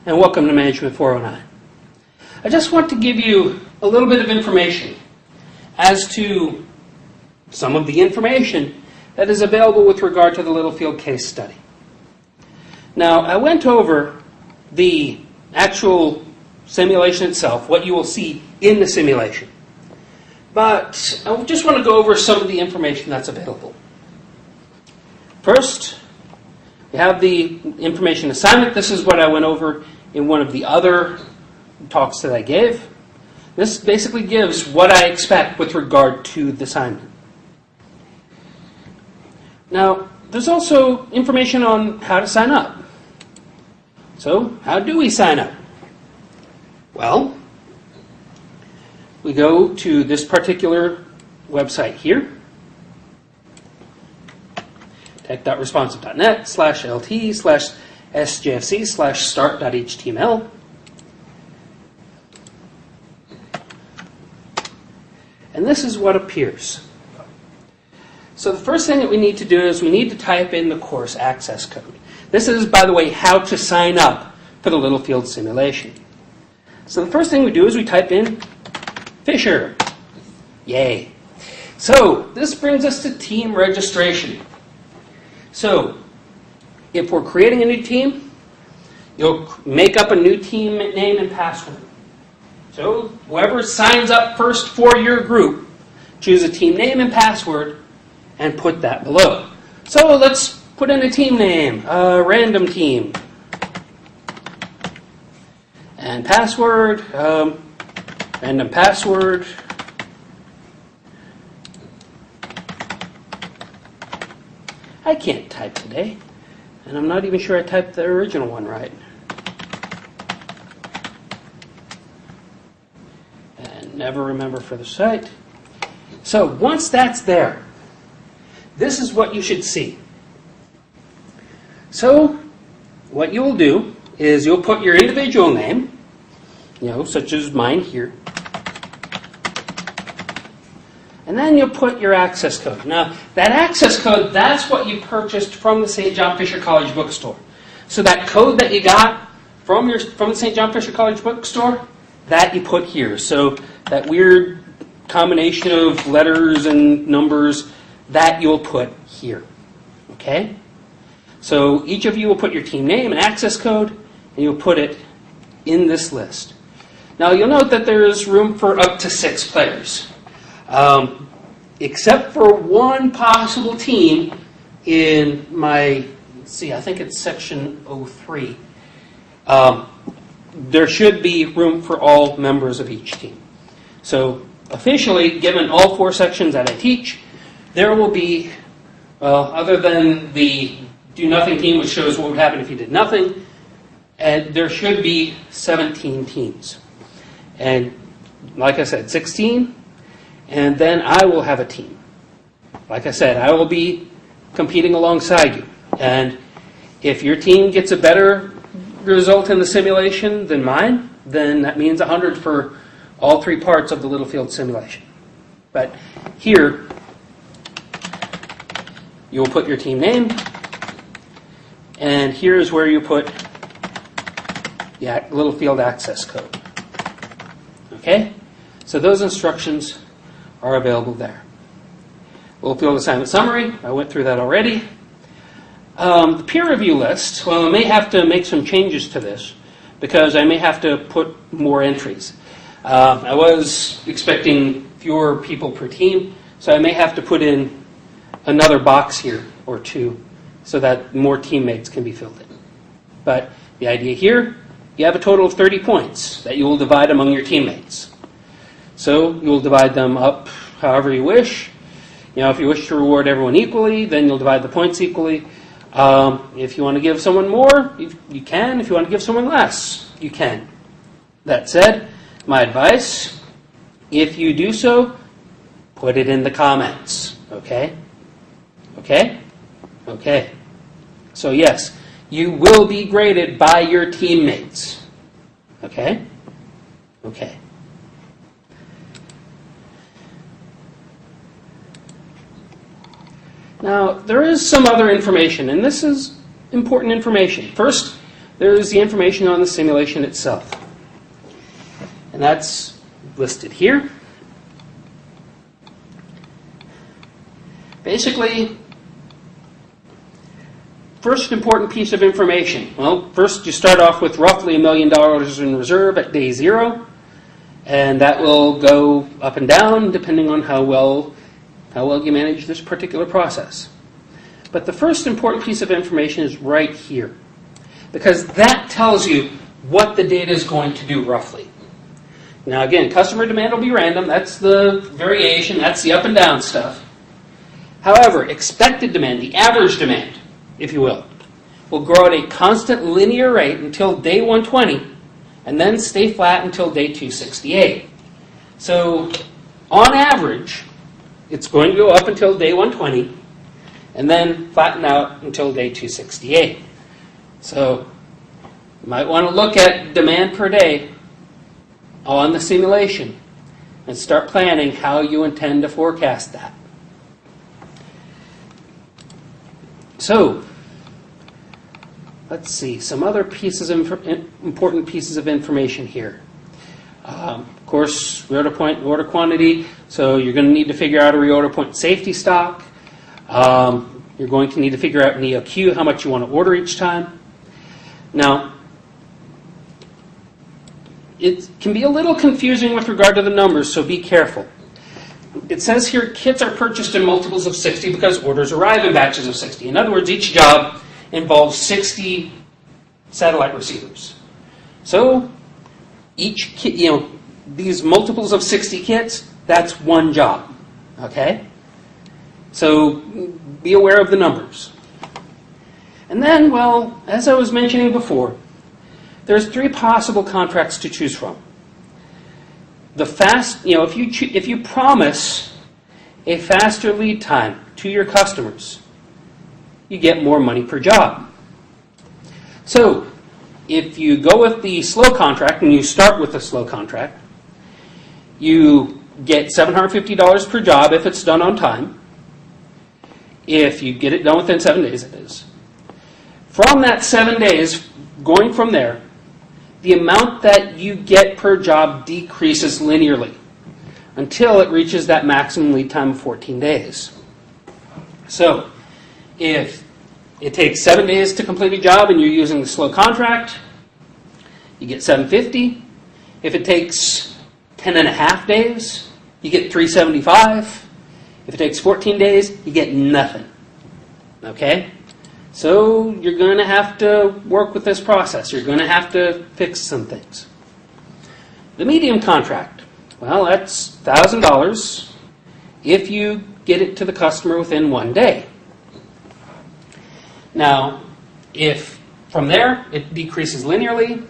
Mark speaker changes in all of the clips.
Speaker 1: and welcome to Management 409. I just want to give you a little bit of information as to some of the information that is available with regard to the Littlefield case study. Now, I went over the actual simulation itself, what you will see in the simulation. But I just want to go over some of the information that's available. First, we have the information assignment. This is what I went over in one of the other talks that I gave. This basically gives what I expect with regard to the assignment. Now, there's also information on how to sign up. So, how do we sign up? Well, we go to this particular website here, tech.responsive.net/lt/sjfc/start.html. And this is what appears. So the first thing that we need to do is we need to type in the course access code. This is, by the way, how to sign up for the Littlefield simulation. So the first thing we do is we type in Fisher. Yay. So this brings us to team registration. So if we're creating a new team, you'll make up a new team name and password. So whoever signs up first for your group, choose a team name and password and put that below. So let's put in a team name, random team. And password, random password. I can't type today, and I'm not even sure I typed the original one right. And never remember for the site. So once that's there, this is what you should see. So what you'll do is you'll put your individual name, such as mine here. And then you'll put your access code. Now, that access code, that's what you purchased from the St. John Fisher College bookstore. So that code that you got from the St. John Fisher College bookstore, that you put here. So that weird combination of letters and numbers, that you'll put here. Okay? So each of you will put your team name and access code, and you'll put it in this list. Now, you'll note that there is room for up to 6 players. Except for one possible team in my, I think it's section 03. There should be room for all members of each team. So officially, given all 4 sections that I teach, there will be, other than the do nothing team, which shows what would happen if you did nothing, and there should be 17 teams. And like I said, 16. And then I will have a team. Like I said, I will be competing alongside you. And if your team gets a better result in the simulation than mine, then that means 100 for all 3 parts of the Littlefield simulation. But here, you'll put your team name, and here's where you put the Littlefield access code. Okay? So those instructions are available there. Littlefield assignment summary, I went through that already. The peer review list, well, I may have to make some changes to this because I may have to put more entries. I was expecting fewer people per team, so I may have to put in another box here or 2 so that more teammates can be filled in. But the idea here, you have a total of 30 points that you will divide among your teammates. So you will divide them up however you wish. If you wish to reward everyone equally, then you'll divide the points equally. If you want to give someone more, you can. If you want to give someone less, you can. That said, my advice, if you do so, put it in the comments. Okay? Okay? Okay. So yes, you will be graded by your teammates. Okay? Okay. Now, there is some other information, and this is important information. First, there's the information on the simulation itself. And that's listed here. Basically, first important piece of information. Well, first you start off with roughly $1 million in reserve at day 0, and that will go up and down depending on how well you manage this particular process. But the first important piece of information is right here, because that tells you what the data is going to do roughly. Now again, customer demand will be random. That's the variation. That's the up and down stuff. However, expected demand, the average demand, if you will grow at a constant linear rate until day 120 and then stay flat until day 268. So on average, it's going to go up until day 120 and then flatten out until day 268. So you might want to look at demand per day on the simulation and start planning how you intend to forecast that. So, let's see, some other important pieces of information here. Of course, reorder point and order quantity. So you're going to need to figure out a reorder point safety stock. You're going to need to figure out an EOQ, how much you want to order each time. Now, it can be a little confusing with regard to the numbers, so be careful. It says here kits are purchased in multiples of 60 because orders arrive in batches of 60. In other words, each job involves 60 satellite receivers. So each kit, these multiples of 60 kits, that's one job. Okay? So be aware of the numbers. And then, well, as I was mentioning before, there's 3 possible contracts to choose from. The if you promise a faster lead time to your customers, you get more money per job. So, if you go with the slow contract, and you start with the slow contract, you get $750 per job if it's done on time. If you get it done within 7 days, it is. From that 7 days, going from there, the amount that you get per job decreases linearly until it reaches that maximum lead time of 14 days. So, if it takes 7 days to complete a job and you're using the slow contract, you get $750. If it takes 10.5 days, you get $375. If it takes 14 days, you get nothing. Okay? So you're going to have to work with this process. You're going to have to fix some things. The medium contract, well, that's $1,000 if you get it to the customer within 1 day. Now, if from there it decreases linearly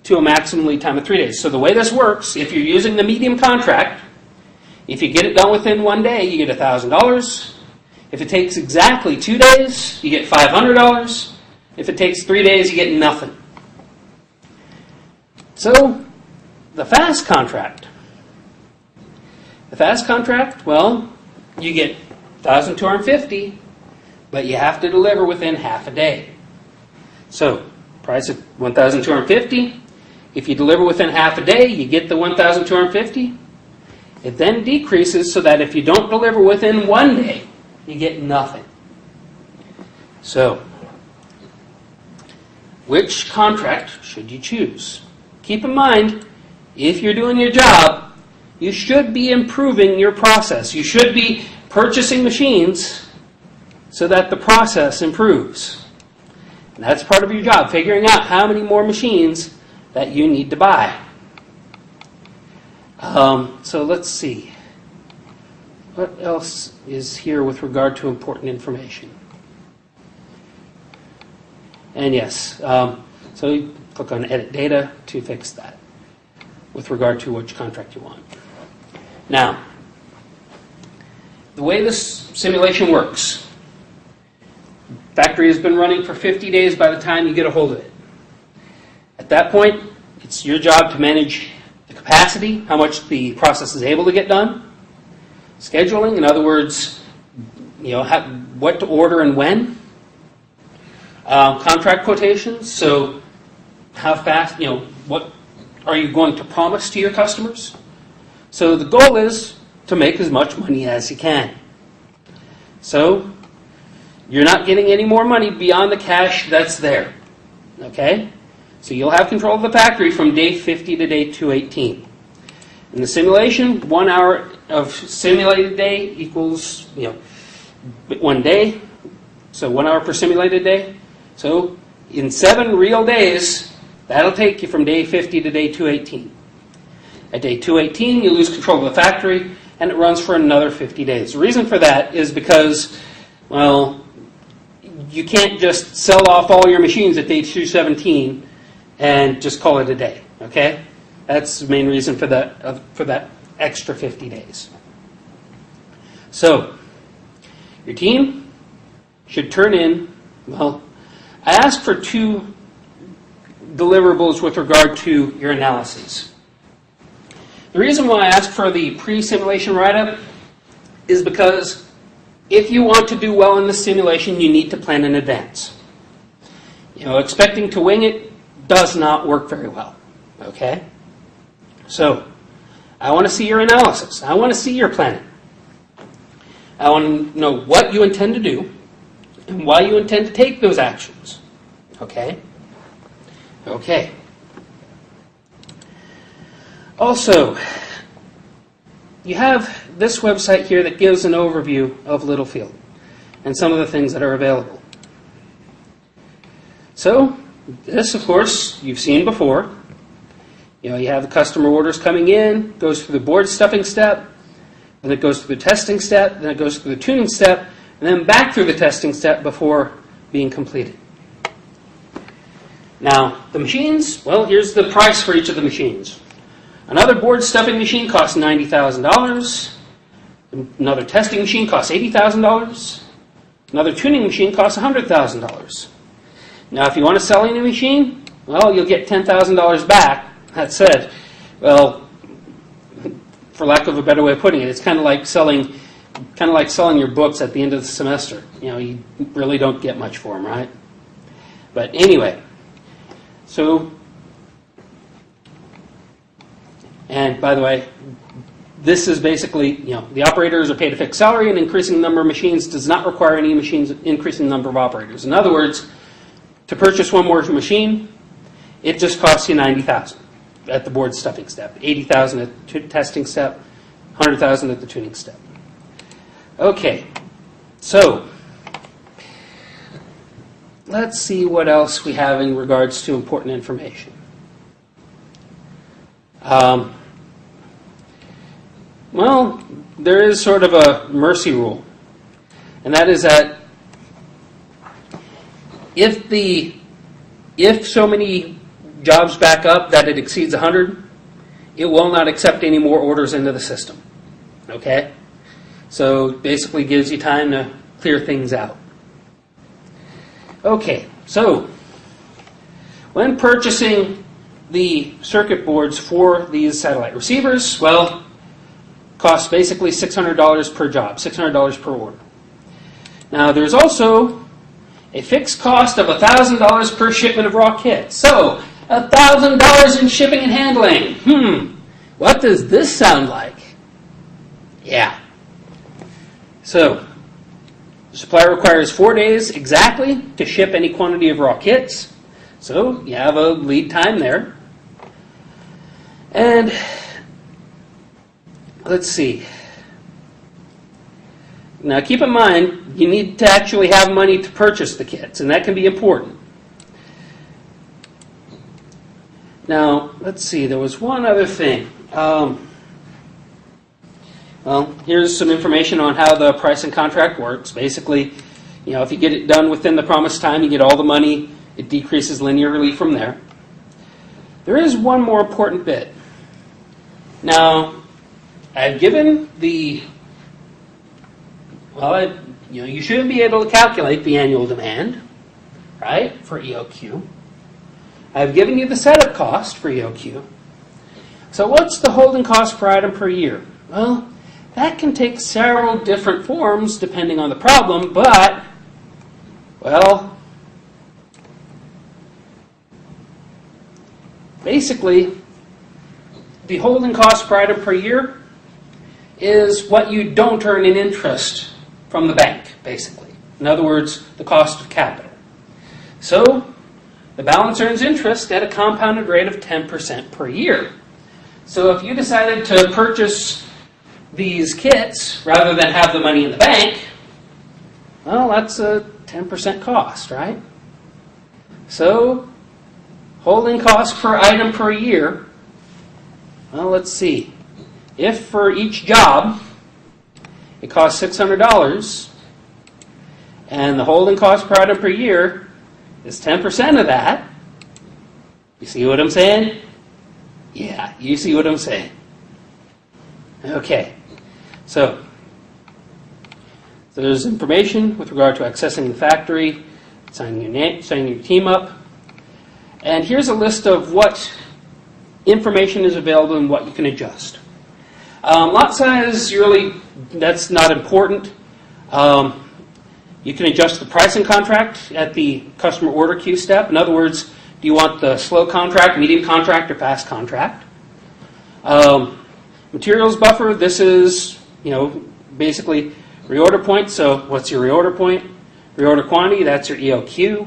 Speaker 1: to a maximum lead time of 3 days. So the way this works, if you're using the medium contract, if you get it done within 1 day, you get $1,000. If it takes exactly 2 days, you get $500. If it takes 3 days, you get nothing. So, the fast contract. The fast contract, well, you get $1,250, but you have to deliver within half a day. So, price of $1,250. If you deliver within half a day, you get the $1,250. It then decreases so that if you don't deliver within 1 day, you get nothing. So, which contract should you choose? Keep in mind, if you're doing your job, you should be improving your process. You should be purchasing machines so that the process improves. And that's part of your job, figuring out how many more machines that you need to buy. So let's see. What else is here with regard to important information? And yes, so you click on Edit Data to fix that with regard to which contract you want. Now, the way this simulation works, factory has been running for 50 days by the time you get a hold of it. At that point, it's your job to manage the capacity, how much the process is able to get done. Scheduling, in other words, what to order and when. Contract quotations, so how fast, what are you going to promise to your customers? So the goal is to make as much money as you can. So you're not getting any more money beyond the cash that's there. Okay? So you'll have control of the factory from day 50 to day 218. In the simulation, 1 hour of simulated day equals 1 day. So 1 hour per simulated day. So in 7 real days, that'll take you from day 50 to day 218. At day 218, you lose control of the factory, and it runs for another 50 days. The reason for that is because, well, you can't just sell off all your machines at day 217 and just call it a day. Okay, that's the main reason for that extra 50 days. So your team should turn in. Well, I asked for 2 deliverables with regard to your analyses. The reason why I asked for the pre-simulation write-up is because if you want to do well in the simulation, you need to plan in advance. Expecting to wing it does not work very well. Okay? So, I want to see your analysis. I want to see your planning. I want to know what you intend to do and why you intend to take those actions. Okay? Okay. Also, you have this website here that gives an overview of Littlefield and some of the things that are available. So, this, of course, you've seen before. You have the customer orders coming in, goes through the board stuffing step, then it goes through the testing step, then it goes through the tuning step, and then back through the testing step before being completed. Now, the machines, well, here's the price for each of the machines. Another board stuffing machine costs $90,000. Another testing machine costs $80,000. Another tuning machine costs $100,000. Now, if you want to sell any machine, well, you'll get $10,000 back. That said, well, for lack of a better way of putting it, it's kind of like selling your books at the end of the semester. You really don't get much for them, right? But anyway, so, and by the way, this is basically, the operators are paid a fixed salary, and increasing the number of machines does not require any machines increasing the number of operators. In other words, to purchase one more machine, it just costs you $90,000 at the board stuffing step, $80,000 at the testing step, $100,000 at the tuning step. Okay, so let's see what else we have in regards to important information. Well, there is sort of a mercy rule, and that is that if so many jobs back up that it exceeds 100, it will not accept any more orders into the system. Okay? So basically gives you time to clear things out. Okay, so when purchasing the circuit boards for these satellite receivers, well, costs basically $600 per job, $600 per order. Now there's also a fixed cost of $1,000 per shipment of raw kit. So, $1,000 in shipping and handling. What does this sound like? Yeah. So, the supplier requires 4 days exactly to ship any quantity of raw kits. So, you have a lead time there. And, let's see. Now, keep in mind, you need to actually have money to purchase the kits, and that can be important. Now, let's see, there was one other thing. Well, here's some information on how the pricing contract works. Basically, if you get it done within the promised time, you get all the money. It decreases linearly from there. There is one more important bit. Now, I've given the, well, you shouldn't be able to calculate the annual demand, right, for EOQ. I've given you the setup cost for EOQ. So what's the holding cost per item per year? Well, that can take several different forms depending on the problem, but, well, basically, the holding cost per item per year is what you don't earn in interest from the bank, basically. In other words, the cost of capital. So, the balance earns interest at a compounded rate of 10% per year. So if you decided to purchase these kits rather than have the money in the bank, well, that's a 10% cost, right? So, holding cost per item per year, well, let's see. If for each job it costs $600, and the holding cost per item per year is 10% of that, you see what I'm saying? Yeah, you see what I'm saying. Okay, so there's information with regard to accessing the factory, signing your name, signing your team up, and here's a list of what information is available and what you can adjust. Lot size, really, that's not important. You can adjust the pricing contract at the customer order queue step. In other words, do you want the slow contract, medium contract, or fast contract? Materials buffer, this is, basically reorder point. So what's your reorder point? Reorder quantity, that's your EOQ.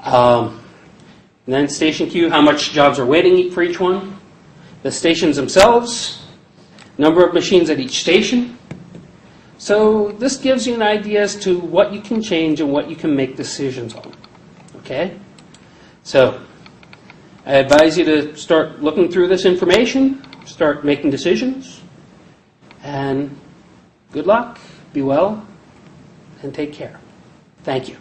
Speaker 1: And then station queue, how much jobs are waiting for each one. The stations themselves, number of machines at each station. So this gives you an idea as to what you can change and what you can make decisions on. Okay? So I advise you to start looking through this information, start making decisions, and good luck, be well, and take care. Thank you.